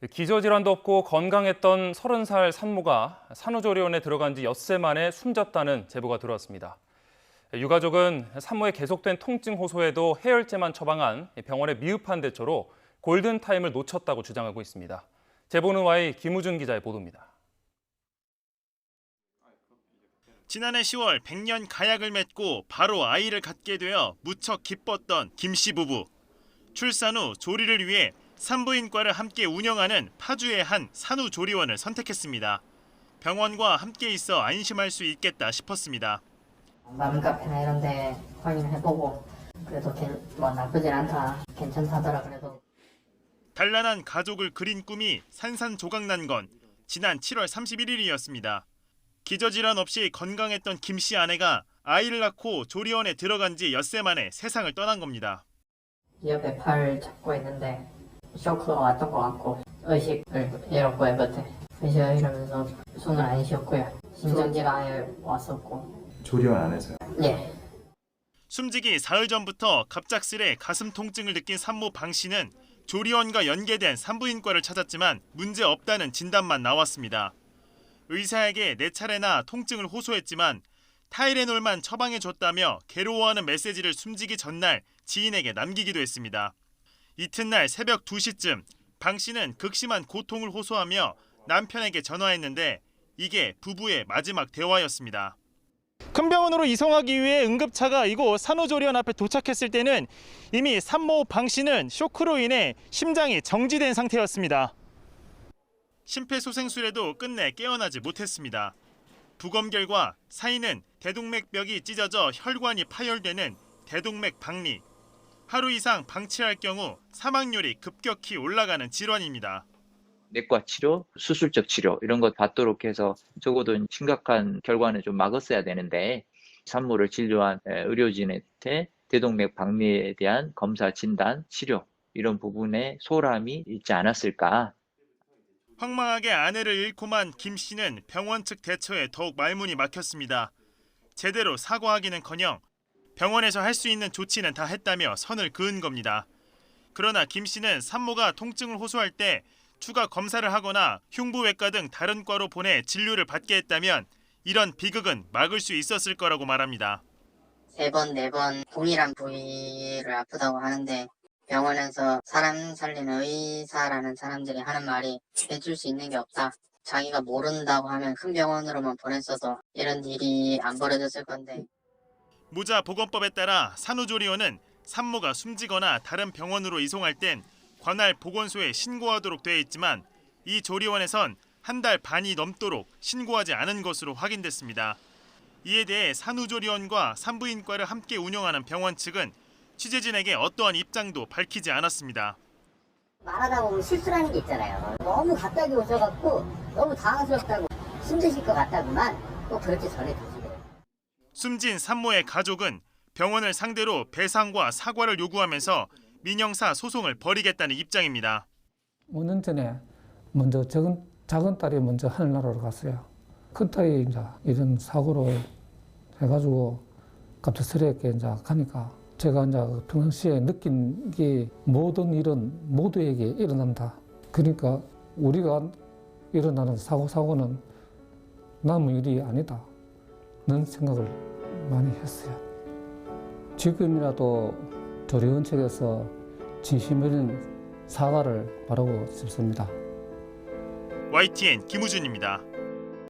기저질환도 없고 건강했던 30살 산모가 산후조리원에 들어간 지 엿새 만에 숨졌다는 제보가 들어왔습니다. 유가족은 산모의 계속된 통증 호소에도 해열제만 처방한 병원의 미흡한 대처로 골든타임을 놓쳤다고 주장하고 있습니다. 제보는 Y 김우준 기자의 보도입니다. 지난해 10월 100년 가약을 맺고 바로 아이를 갖게 되어 무척 기뻤던 김 씨 부부. 출산 후 조리를 위해 산부인과를 함께 운영하는 파주의 한 산후조리원을 선택했습니다. 병원과 함께 있어 안심할 수 있겠다 싶었습니다. 맘카페나 이런 데 확인해보고 그래도 뭐 나쁘진 않다, 괜찮다더라 그래도. 단란한 가족을 그린 꿈이 산산조각난 건 지난 7월 31일이었습니다. 기저질환 없이 건강했던 김 씨 아내가 아이를 낳고 조리원에 들어간 지 엿새 만에 세상을 떠난 겁니다. 옆에 팔 잡고 있는데 쇼크가 왔던 것 같고 의식을 잃었고요. 몇해 의식을 잃으면서 손을 안 쉬었고요. 심정지가 아예 왔었고. 조리원 안에서요? 예. 숨지기 사흘 전부터 갑작스레 가슴 통증을 느낀 산모 방 씨는 조리원과 연계된 산부인과를 찾았지만 문제 없다는 진단만 나왔습니다. 의사에게 4차례나 통증을 호소했지만 타이레놀만 처방해줬다며 괴로워하는 메시지를 숨지기 전날 지인에게 남기기도 했습니다. 이튿날 새벽 2시쯤 방 씨는 극심한 고통을 호소하며 남편에게 전화했는데 이게 부부의 마지막 대화였습니다. 큰 병원으로 이송하기 위해 응급차가 이곳 산후조리원 앞에 도착했을 때는 이미 산모 방 씨는 쇼크로 인해 심장이 정지된 상태였습니다. 심폐소생술에도 끝내 깨어나지 못했습니다. 부검 결과 사인은 대동맥벽이 찢어져 혈관이 파열되는 대동맥 박리. 하루 이상 방치할 경우 사망률이 급격히 올라가는 질환입니다. 내과 치료, 수술적 치료 이런 것 받도록 해서 적어도 심각한 결과는 좀 막았어야 되는데 산모를 진료한 의료진한테 대동맥 박리에 대한 검사, 진단, 치료 이런 부분에 소홀함이 있지 않았을까. 황망하게 아내를 잃고만 김 씨는 병원 측 대처에 더욱 말문이 막혔습니다. 제대로 사과하기는커녕 병원에서 할 수 있는 조치는 다 했다며 선을 그은 겁니다. 그러나 김 씨는 산모가 통증을 호소할 때 추가 검사를 하거나 흉부외과 등 다른 과로 보내 진료를 받게 했다면 이런 비극은 막을 수 있었을 거라고 말합니다. 3번, 4번 동일한 부위를 아프다고 하는데 병원에서 사람 살리는 의사라는 사람들이 하는 말이 해줄 수 있는 게 없다. 자기가 모른다고 하면 큰 병원으로만 보냈어도 이런 일이 안 벌어졌을 건데. 모자보건법에 따라 산후조리원은 산모가 숨지거나 다른 병원으로 이송할 땐 관할 보건소에 신고하도록 되어 있지만 이 조리원에선 한 달 반이 넘도록 신고하지 않은 것으로 확인됐습니다. 이에 대해 산후조리원과 산부인과를 함께 운영하는 병원 측은 취재진에게 어떠한 입장도 밝히지 않았습니다. 말하다 보면 실수라는 게 있잖아요. 너무 갑자기 오셔갖고 너무 당황스럽다고 힘드실 것 같다구만 꼭 그렇게 전해주시고요. 숨진 산모의 가족은 병원을 상대로 배상과 사과를 요구하면서 민형사 소송을 벌이겠다는 입장입니다. 5년 전에 먼저 작은 딸이 먼저 하늘나라로 갔어요. 큰 딸이 이제 이런 사고로 해가지고 갑작스럽게 이제 가니까 제가 이제 평상시에 느낀 게 모든 일은 모두에게 일어난다. 그러니까 우리가 일어나는 사고는 남의 일이 아니다. 는 생각을 많이 했어요. 지금이라도 조리원 측에서 진심 어린 사과를 바라고 싶습니다. YTN 김우준입니다.